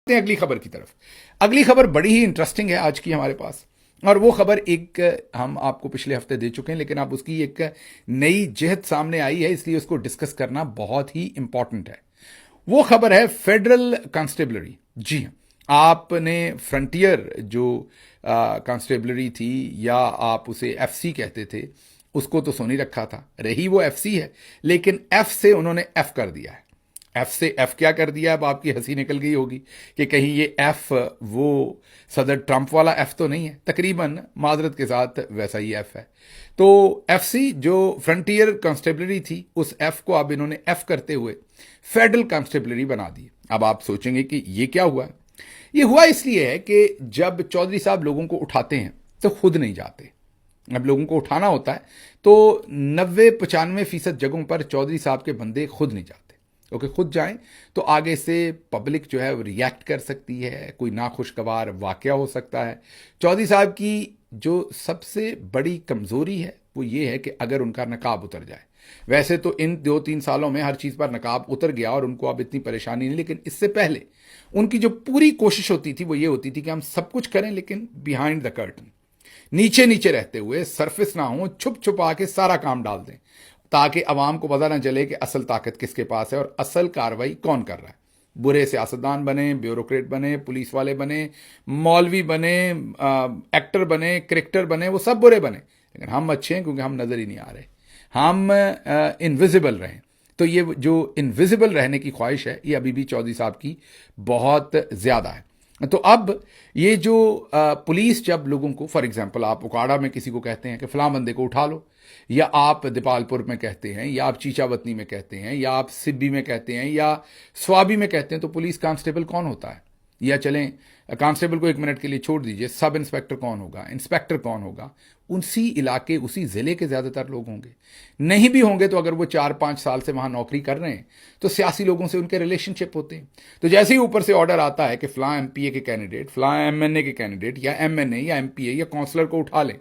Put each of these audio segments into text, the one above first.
अगली खबर की तरफ। अगली खबर बड़ी ही इंटरेस्टिंग है आज की हमारे पास, और वो खबर एक हम आपको पिछले हफ्ते दे चुके हैं, लेकिन अब उसकी एक नई जिहत सामने आई है, इसलिए उसको डिस्कस करना बहुत ही इंपॉर्टेंट है। वो खबर है फेडरल कांस्टेबलरी। जी हाँ, आपने फ्रंटियर जो कांस्टेबलरी थी, या आप उसे एफसी कहते थे, उसको तो सुन ही रखा था, रही वो एफसी है, लेकिन एफ से उन्होंने एफ कर दिया है। एफ से एफ क्या कर दिया, अब आपकी हंसी निकल गई होगी कि कहीं ये एफ वो सदर ट्रंप वाला एफ तो नहीं है। तकरीबन माजरत के साथ वैसा ही एफ है। तो एफ सी जो फ्रंटियर कांस्टेबलरी थी, उस एफ को अब इन्होंने एफ करते हुए फेडरल कांस्टेबलरी बना दी। अब आप सोचेंगे कि ये क्या हुआ। ये हुआ इसलिए है कि जब चौधरी साहब लोगों को उठाते हैं तो खुद नहीं जाते। अब लोगों को उठाना होता है तो 90-95% जगहों पर चौधरी साहब के बंदे खुद नहीं जाते। ओके, खुद जाएं तो आगे से पब्लिक जो है वो रिएक्ट कर सकती है, कोई नाखुशगवार वाकया हो सकता है। चौधरी साहब की जो सबसे बड़ी कमजोरी है वो ये है कि अगर उनका नकाब उतर जाए, वैसे तो इन 2-3 सालों में हर चीज पर नकाब उतर गया और उनको अब इतनी परेशानी नहीं, लेकिन इससे पहले उनकी जो पूरी कोशिश होती थी वो ये होती थी कि हम सब कुछ करें लेकिन बिहाइंड द कर्टन, नीचे नीचे रहते हुए, सरफेस ना हो, छुप छुपा के सारा काम डाल दें, ताकि अवाम को पता ना चले कि असल ताकत किसके पास है और असल कार्रवाई कौन कर रहा है। बुरे सियासतदान बने, ब्यूरोक्रेट बने, पुलिस वाले बने, मौलवी बने, एक्टर बने, क्रिकेटर बने, वो सब बुरे बने, लेकिन हम अच्छे हैं क्योंकि हम नजर ही नहीं आ रहे, हम इनविजिबल रहें। तो ये जो इनविजिबल रहने की ख्वाहिश है, ये अभी भी चौधरी साहब की बहुत ज्यादा है। तो अब ये जो पुलिस जब लोगों को, फॉर एग्जांपल आप उकाड़ा में किसी को कहते हैं कि फलां बंदे को उठा लो, या आप दीपालपुर में कहते हैं, या आप चीचावतनी में कहते हैं, या आप सिब्बी में कहते हैं, या स्वाबी में कहते हैं, तो पुलिस कांस्टेबल कौन होता है? या चलें कांस्टेबल को एक मिनट के लिए छोड़ दीजिए, सब इंस्पेक्टर कौन होगा, इंस्पेक्टर कौन होगा? उसी इलाके, उसी जिले के ज्यादातर लोग होंगे। नहीं भी होंगे तो अगर वो 4-5 साल से वहां नौकरी कर रहे हैं तो सियासी लोगों से उनके रिलेशनशिप होते हैं। तो जैसे ही ऊपर से ऑर्डर आता है कि फलां एमपीए के कैंडिडेट, फलां एमएनए के कैंडिडेट, या एमएनए या एमपीए या काउंसलर को उठा लें,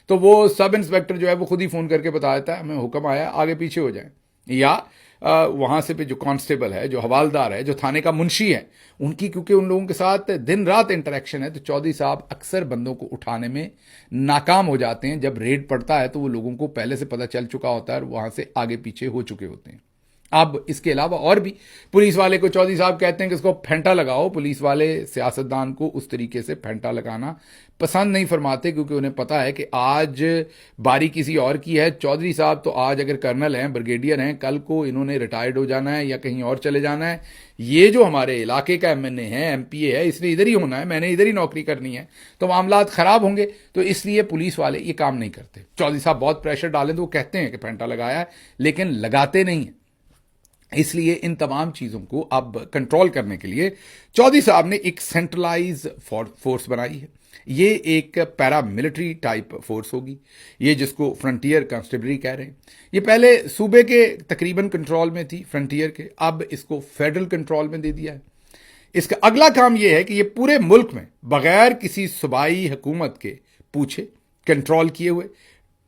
तो वो सब इंस्पेक्टर जो है वो खुद ही फोन करके बता देता है, हमें हुक्म आया, आगे पीछे हो जाए। या वहां से पे जो कांस्टेबल है, जो हवालदार है, जो थाने का मुंशी है, उनकी क्योंकि उन लोगों के साथ दिन रात इंटरेक्शन है, तो चौधरी साहब अक्सर बंदों को उठाने में नाकाम हो जाते हैं। जब रेड पड़ता है तो वो लोगों को पहले से पता चल चुका होता है और वहां से आगे पीछे हो चुके होते हैं। अब इसके अलावा और भी पुलिस वाले को चौधरी साहब कहते हैं कि इसको फेंटा लगाओ। पुलिस वाले सियासतदान को उस तरीके से फेंटा लगाना पसंद नहीं फरमाते, क्योंकि उन्हें पता है कि आज बारी किसी और की है। चौधरी साहब तो आज अगर कर्नल हैं, ब्रिगेडियर हैं, कल को इन्होंने रिटायर्ड हो जाना है या कहीं और चले जाना है। ये जो हमारे इलाके का एमएनए है, एमपीए है, इसने इधर ही होना है, मैंने इधर ही नौकरी करनी है, तो मामलात खराब होंगे। तो इसलिए पुलिस वाले ये काम नहीं करते। चौधरी साहब बहुत प्रेशर डालें तो वो कहते हैं कि फेंटा लगाया है, लेकिन लगाते नहीं है। इसलिए इन तमाम चीजों को अब कंट्रोल करने के लिए चौधरी साहब ने एक सेंट्रलाइज फोर्स बनाई है। ये एक पैरामिलिट्री टाइप फोर्स होगी, ये जिसको फ्रंटियर कांस्टेबलरी कह रहे हैं। ये पहले सूबे के तकरीबन कंट्रोल में थी, फ्रंटियर के, अब इसको फेडरल कंट्रोल में दे दिया है। इसका अगला काम यह है कि ये पूरे मुल्क में बगैर किसी सूबाई हुकूमत के पूछे, कंट्रोल किए हुए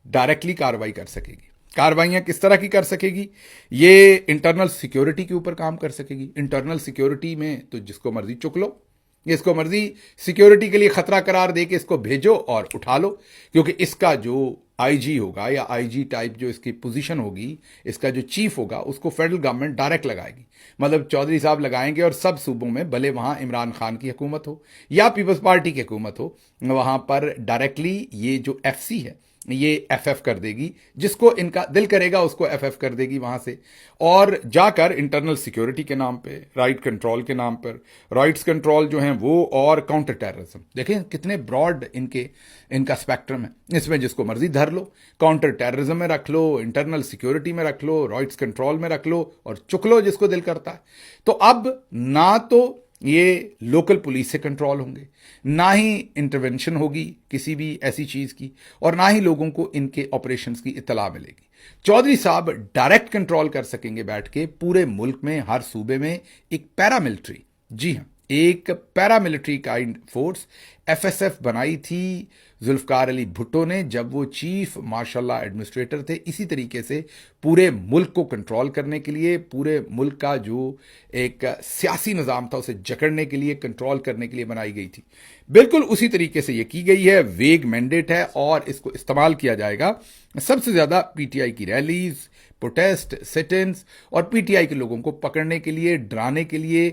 डायरेक्टली कार्रवाई कर सकेगी। कार्रवाइयां किस तरह की कर सकेगी? ये इंटरनल सिक्योरिटी के ऊपर काम कर सकेगी। इंटरनल सिक्योरिटी में तो जिसको मर्जी चुक लो, इसको मर्जी सिक्योरिटी के लिए खतरा करार दे के इसको भेजो और उठा लो, क्योंकि इसका जो आईजी होगा या आईजी टाइप जो इसकी पोजीशन होगी, इसका जो चीफ होगा, उसको फेडरल गवर्नमेंट डायरेक्ट लगाएगी। मतलब चौधरी साहब लगाएंगे और सब सूबों में, भले वहां इमरान खान की हुकूमत हो या पीपल्स पार्टी की हुकूमत हो, वहां पर डायरेक्टली ये जो एफसी है ये एफएफ कर देगी, जिसको इनका दिल करेगा उसको एफएफ कर देगी वहां से, और जाकर इंटरनल सिक्योरिटी के नाम पे, राइट कंट्रोल के नाम पर, राइट्स कंट्रोल जो हैं वो, और काउंटर टेररिज्म। देखें कितने ब्रॉड इनका स्पेक्ट्रम है। इसमें जिसको मर्जी धर लो, काउंटर टेररिज्म में रख लो, इंटरनल सिक्योरिटी में रख लो, राइट्स कंट्रोल में रख लो, और चुक लो जिसको दिल करता है। तो अब ना तो ये लोकल पुलिस से कंट्रोल होंगे, ना ही इंटरवेंशन होगी किसी भी ऐसी चीज की, और ना ही लोगों को इनके ऑपरेशंस की इत्तला मिलेगी। चौधरी साहब डायरेक्ट कंट्रोल कर सकेंगे बैठ के पूरे मुल्क में, हर सूबे में एक पैरामिलिट्री, जी हां, एक पैरामिलिट्री काइंड फोर्स एफएसएफ बनाई थी जुल्फकार अली भुट्टो ने जब वो चीफ मार्शल लॉ एडमिनिस्ट्रेटर थे। इसी तरीके से पूरे मुल्क को कंट्रोल करने के लिए, पूरे मुल्क का जो एक सियासी निज़ाम था उसे जकड़ने के लिए, कंट्रोल करने के लिए बनाई गई थी। बिल्कुल उसी तरीके से ये की गई है, वेग मैंडेट है और इसको इस्तेमाल किया जाएगा सबसे ज़्यादा पीटीआई की रैलीज, प्रोटेस्ट, सिट-इन्स और पीटीआई के लोगों को पकड़ने के लिए, डराने के लिए,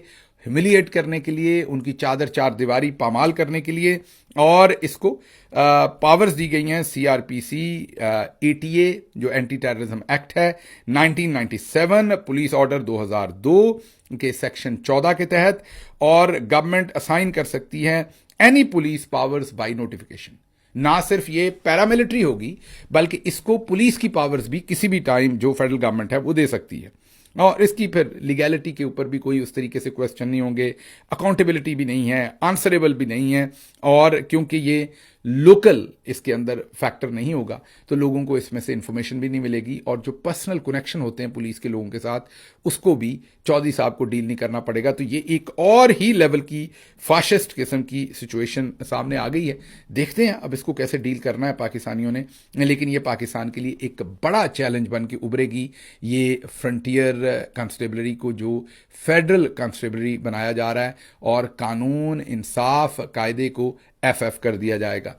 ह्यूमिलिएट करने के लिए, उनकी चादर चार दीवारी पामाल करने के लिए। और इसको पावर्स दी गई हैं सीआरपीसी, एटीए जो एंटी टेररिज्म एक्ट है 1997, पुलिस ऑर्डर 2002 के सेक्शन 14 के तहत, और गवर्नमेंट असाइन कर सकती है any police powers by notification. ना सिर्फ ये पैरामिलिट्री होगी बल्कि इसको पुलिस की पावर्स भी किसी भी टाइम जो फेडरल गवर्नमेंट है वो दे सकती है, और इसकी फिर लीगैलिटी के ऊपर भी कोई उस तरीके से क्वेश्चन नहीं होंगे, अकाउंटेबिलिटी भी नहीं है, आंसरेबल भी नहीं है। और क्योंकि ये लोकल इसके अंदर फैक्टर नहीं होगा तो लोगों को इसमें से इंफॉर्मेशन भी नहीं मिलेगी, और जो पर्सनल कनेक्शन होते हैं पुलिस के लोगों के साथ उसको भी चौधरी साहब को डील नहीं करना पड़ेगा। तो ये एक और ही लेवल की फाशिस्ट किस्म की सिचुएशन सामने आ गई है। देखते हैं अब इसको कैसे डील करना है पाकिस्तानियों ने, लेकिन ये पाकिस्तान के लिए एक बड़ा चैलेंज बन के उभरेगी। ये फ्रंटियर कांस्टेबलरी को जो फेडरल कांस्टेबलरी बनाया जा रहा है और कानून, इंसाफ, कायदे को एफएफ कर दिया जाएगा।